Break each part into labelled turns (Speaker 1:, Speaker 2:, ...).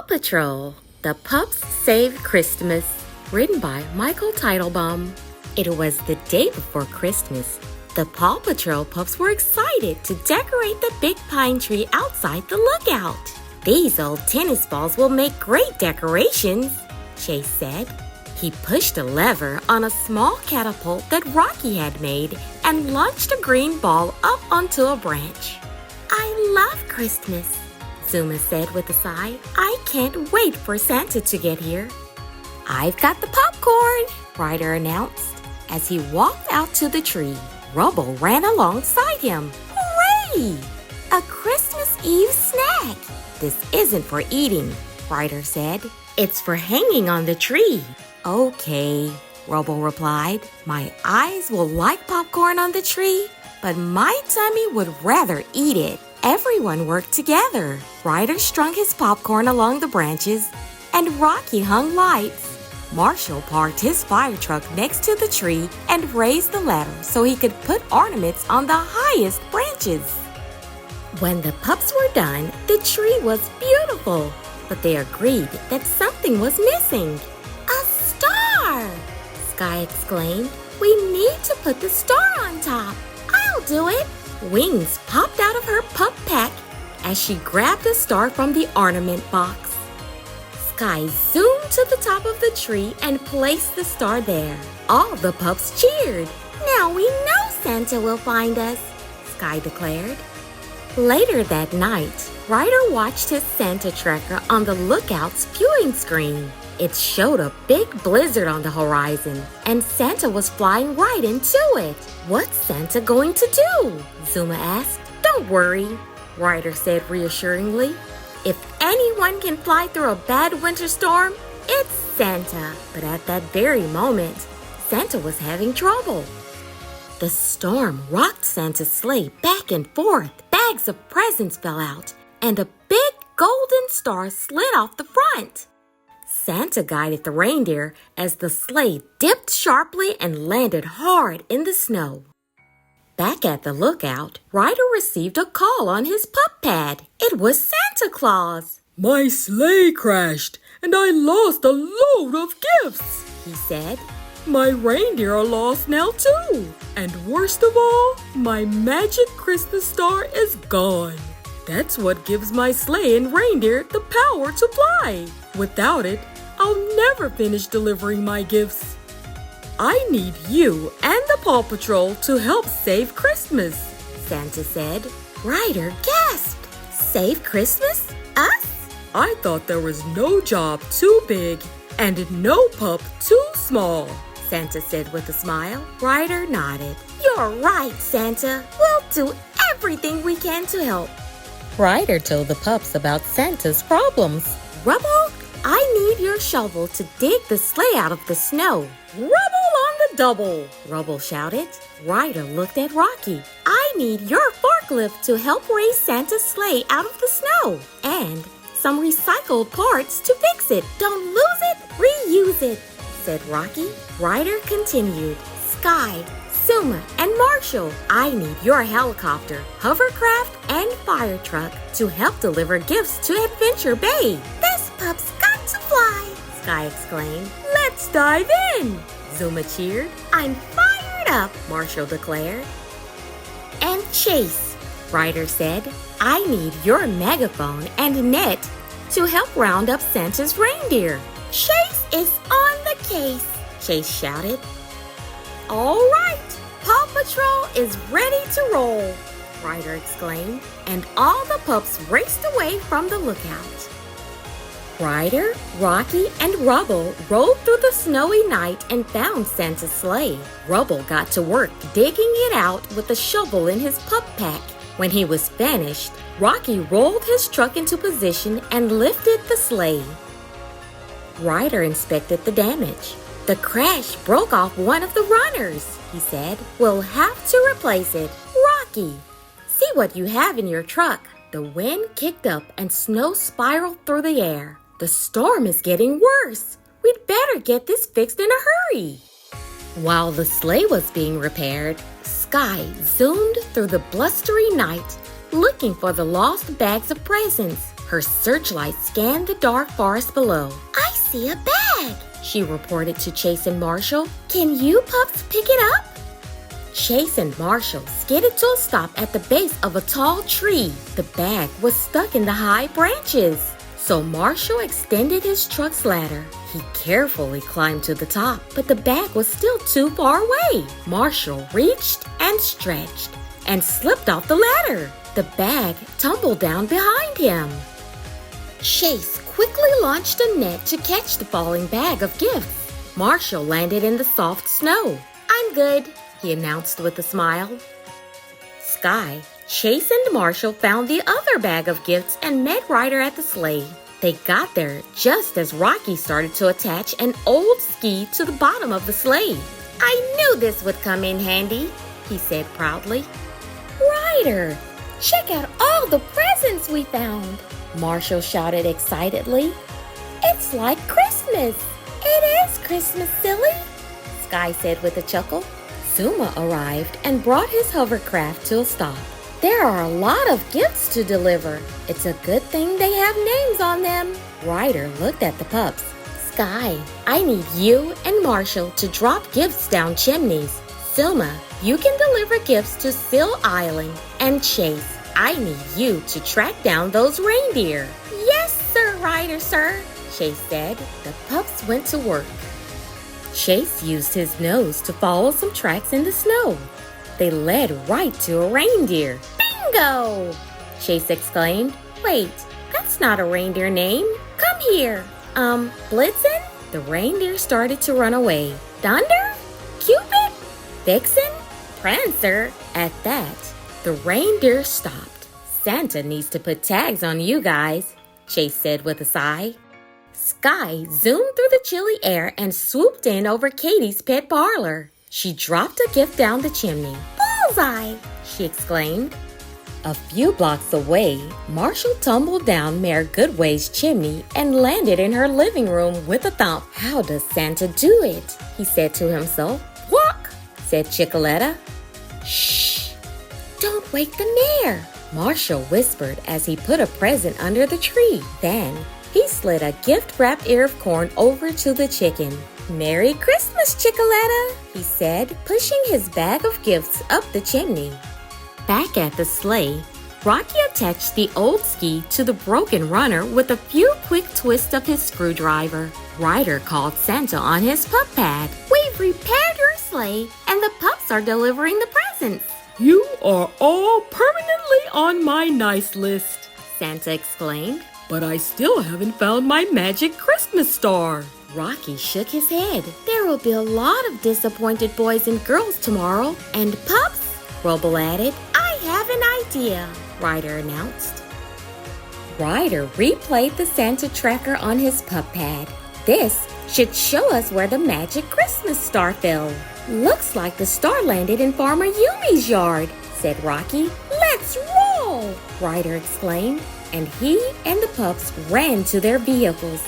Speaker 1: Patrol, The Pups Save Christmas, written by Michael Teitelbaum. It was the day before Christmas. The Paw Patrol pups were excited to decorate the big pine tree outside the lookout. "These old tennis balls will make great decorations," Chase said. He pushed a lever on a small catapult that Rocky had made and launched a green ball up onto a branch. "I love Christmas," Zuma said with a sigh. "I can't wait for Santa to get here." "I've got the popcorn," Ryder announced. As he walked out to the tree, Rubble ran alongside him. "Hooray! A Christmas Eve snack!" "This isn't for eating," Ryder said. "It's for hanging on the tree." "Okay," Rubble replied. "My eyes will like popcorn on the tree, but my tummy would rather eat it." Everyone worked together. Ryder strung his popcorn along the branches, and Rocky hung lights. Marshall parked his fire truck next to the tree and raised the ladder so he could put ornaments on the highest branches. When the pups were done, the tree was beautiful, but they agreed that something was missing. "A star!" Sky exclaimed. "We need to put the star on top." "I'll do it!" Wings popped out of her pup pack as she grabbed a star from the ornament box. Sky zoomed to the top of the tree and placed the star there. All the pups cheered. "Now we know Santa will find us," Sky declared. Later that night, Ryder watched his Santa tracker on the lookout's viewing screen. It showed a big blizzard on the horizon, and Santa was flying right into it. "What's Santa going to do?" Zuma asked. "Don't worry," Ryder said reassuringly. "If anyone can fly through a bad winter storm, it's Santa." But at that very moment, Santa was having trouble. The storm rocked Santa's sleigh back and forth. Bags of presents fell out, and a big golden star slid off the front. Santa guided the reindeer as the sleigh dipped sharply and landed hard in the snow. Back at the lookout, Ryder received a call on his pup pad. It was Santa Claus.
Speaker 2: "My sleigh crashed, and I lost a load of gifts," he said. "My reindeer are lost now too. And worst of all, my magic Christmas star is gone. That's what gives my sleigh and reindeer the power to fly. Without it, I'll never finish delivering my gifts. I need you and the Paw Patrol to help save Christmas,"
Speaker 1: Santa said. Ryder gasped. "Save Christmas? Us?"
Speaker 2: "I thought there was no job too big and no pup too small,"
Speaker 1: Santa said with a smile. Ryder nodded. "You're right, Santa. We'll do everything we can to help." Ryder told the pups about Santa's problems. "Rubble, I need your shovel to dig the sleigh out of the snow." "Rubble on the double," Rubble shouted. Ryder looked at Rocky. "I need your forklift to help raise Santa's sleigh out of the snow. And some recycled parts to fix it. Don't lose it, reuse it," said Rocky. Ryder continued. "Sky, Zuma, and Marshall, I need your helicopter, hovercraft, and fire truck to help deliver gifts to Adventure Bay." "This pup's got to fly," Sky exclaimed. "Let's dive in," Zuma cheered. "I'm fired up," Marshall declared. "And Chase," Ryder said, "I need your megaphone and net to help round up Santa's reindeer." "Chase is on the case," Chase shouted. "All right, Paw Patrol is ready to roll," Ryder exclaimed, and all the pups raced away from the lookout. Ryder, Rocky, and Rubble rolled through the snowy night and found Santa's sleigh. Rubble got to work digging it out with a shovel in his pup pack. When he was finished, Rocky rolled his truck into position and lifted the sleigh. Ryder inspected the damage. "The crash broke off one of the runners," he said. "We'll have to replace it." "Rocky, see what you have in your truck." The wind kicked up and snow spiraled through the air. "The storm is getting worse. We'd better get this fixed in a hurry." While the sleigh was being repaired, Sky zoomed through the blustery night, looking for the lost bags of presents. Her searchlight scanned the dark forest below. "I see a bag," she reported to Chase and Marshall. "Can you pups pick it up?" Chase and Marshall skidded to a stop at the base of a tall tree. The bag was stuck in the high branches. So Marshall extended his truck's ladder. He carefully climbed to the top, but the bag was still too far away. Marshall reached and stretched and slipped off the ladder. The bag tumbled down behind him. Chase quickly launched a net to catch the falling bag of gifts. Marshall landed in the soft snow. "I'm good," he announced with a smile. Sky, Chase and Marshall found the other bag of gifts and met Ryder at the sleigh. They got there just as Rocky started to attach an old ski to the bottom of the sleigh. "I knew this would come in handy," he said proudly. "Ryder, check out all the presents we found," Marshall shouted excitedly. "It's like Christmas." "It is Christmas, silly," Sky said with a chuckle. Zuma arrived and brought his hovercraft to a stop. "There are a lot of gifts to deliver. It's a good thing they have names on them." Ryder looked at the pups. "Sky, I need you and Marshall to drop gifts down chimneys. Zuma, you can deliver gifts to Sill Island. And Chase, I need you to track down those reindeer." "Yes, sir, Ryder, sir," Chase said. The pups went to work. Chase used his nose to follow some tracks in the snow. They led right to a reindeer. "Bingo!" Chase exclaimed. "Wait, that's not a reindeer name. Come here. Blitzen?" The reindeer started to run away. "Thunder? Cupid? Vixen? Prancer?" At that, the reindeer stopped. "Santa needs to put tags on you guys," Chase said with a sigh. Sky zoomed through the chilly air and swooped in over Katie's pet parlor. She dropped a gift down the chimney. "Bullseye!" she exclaimed. A few blocks away, Marshall tumbled down Mayor Goodway's chimney and landed in her living room with a thump. "How does Santa do it?" he said to himself. "Walk," said Chicoletta. "Shh! Don't wake the mayor," Marshall whispered as he put a present under the tree. Then he slid a gift-wrapped ear of corn over to the chicken. "Merry Christmas, Chicoletta," he said, pushing his bag of gifts up the chimney. Back at the sleigh, Rocky attached the old ski to the broken runner with a few quick twists of his screwdriver. Ryder called Santa on his pup pad. "We've repaired your sleigh, and the pups are delivering the presents."
Speaker 2: "You are all permanently on my nice list,"
Speaker 1: Santa exclaimed.
Speaker 2: "but I still haven't found my magic Christmas star."
Speaker 1: Rocky shook his head. "There will be a lot of disappointed boys and girls tomorrow. And pups," Rubble added. "I have an idea," Ryder announced. Ryder replayed the Santa tracker on his pup pad. "This should show us where the magic Christmas star fell." "Looks like the star landed in Farmer Yumi's yard," said Rocky. "Let's roll!" Ryder exclaimed, and he and the pups ran to their vehicles.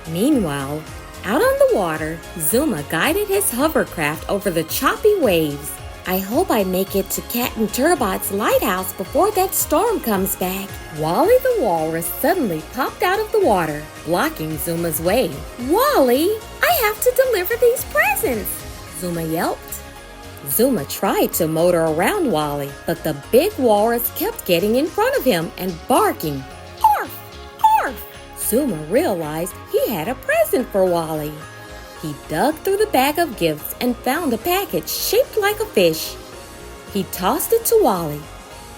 Speaker 1: Meanwhile, out on the water, Zuma guided his hovercraft over the choppy waves. "I hope I make it to Captain Turbot's lighthouse before that storm comes back." Wally the walrus suddenly popped out of the water, blocking Zuma's way. "Wally, I have to deliver these presents," Zuma yelped. Zuma tried to motor around Wally, but the big walrus kept getting in front of him and barking. "Arf! Arf!" Zuma realized he had a present for Wally. He dug through the bag of gifts and found a package shaped like a fish. He tossed it to Wally.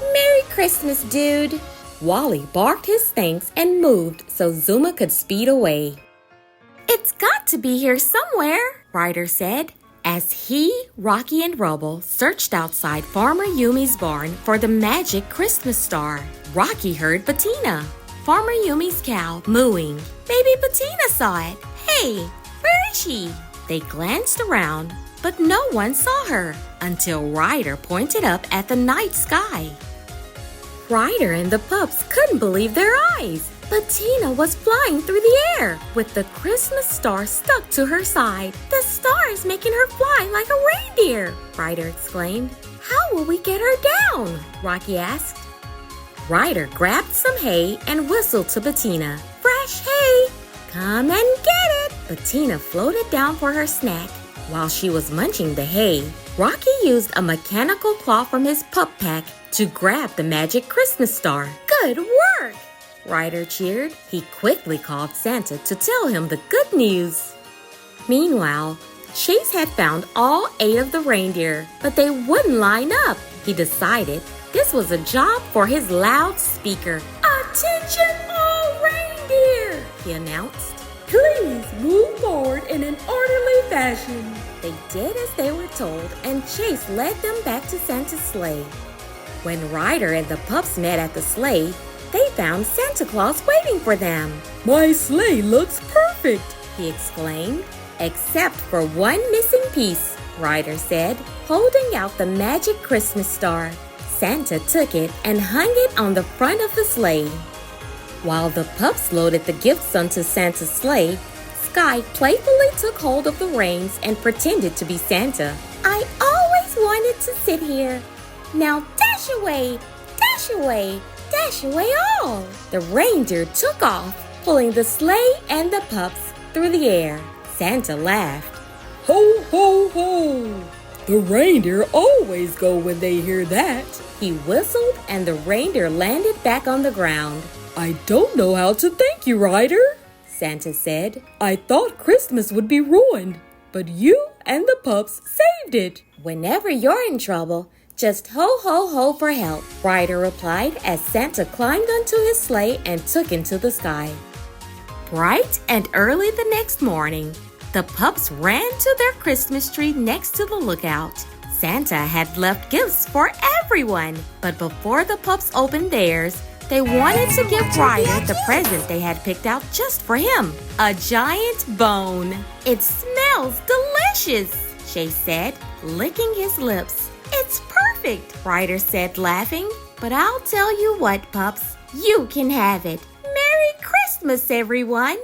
Speaker 1: "Merry Christmas, dude!" Wally barked his thanks and moved so Zuma could speed away. "It's got to be here somewhere," Ryder said. As he, Rocky, and Rubble searched outside Farmer Yumi's barn for the magic Christmas star, Rocky heard Bettina, Farmer Yumi's cow, mooing. Maybe Bettina saw it. "Hey, where is she?" They glanced around, but no one saw her until Ryder pointed up at the night sky. Ryder and the pups couldn't believe their eyes. Bettina was flying through the air with the Christmas star stuck to her side. "The star is making her fly like a reindeer," Ryder exclaimed. "How will we get her down?" Rocky asked. Ryder grabbed some hay and whistled to Bettina. "Fresh hay! Come and get it!" Bettina floated down for her snack. While she was munching the hay, Rocky used a mechanical claw from his pup pack to grab the magic Christmas star. "Good work!" Ryder cheered. He quickly called Santa to tell him the good news. Meanwhile, Chase had found all 8 of the reindeer, but they wouldn't line up. He decided this was a job for his loudspeaker. "Attention all reindeer!" he announced.
Speaker 2: Please move forward in an orderly fashion.
Speaker 1: They did as they were told, and Chase led them back to Santa's sleigh. When Ryder and the pups met at the sleigh, they found Santa Claus waiting for them.
Speaker 2: My sleigh looks perfect,
Speaker 1: he exclaimed. "Except for one missing piece," Ryder said, holding out the magic Christmas star. Santa took it and hung it on the front of the sleigh. While the pups loaded the gifts onto Santa's sleigh, Sky playfully took hold of the reins and pretended to be Santa. "I always wanted to sit here. Now dash away, dash away, dash away all!" The reindeer took off, pulling the sleigh and the pups through the air. Santa laughed.
Speaker 2: Ho, ho, ho! The reindeer always go when they hear that.
Speaker 1: He whistled and the reindeer landed back on the ground.
Speaker 2: I don't know how to thank you, Ryder,
Speaker 1: Santa said.
Speaker 2: I thought Christmas would be ruined, but you and the pups saved it.
Speaker 1: "Whenever you're in trouble, just ho, ho, ho for help," Ryder replied as Santa climbed onto his sleigh and took into the sky. Bright and early the next morning, the pups ran to their Christmas tree next to the lookout. Santa had left gifts for everyone, but before the pups opened theirs, they wanted to give Ryder the present they had picked out just for him, a giant bone. "It smells delicious," Chase said, licking his lips. "It's perfect," Ryder said, laughing. "But I'll tell you what, pups, you can have it. Merry Christmas, everyone!"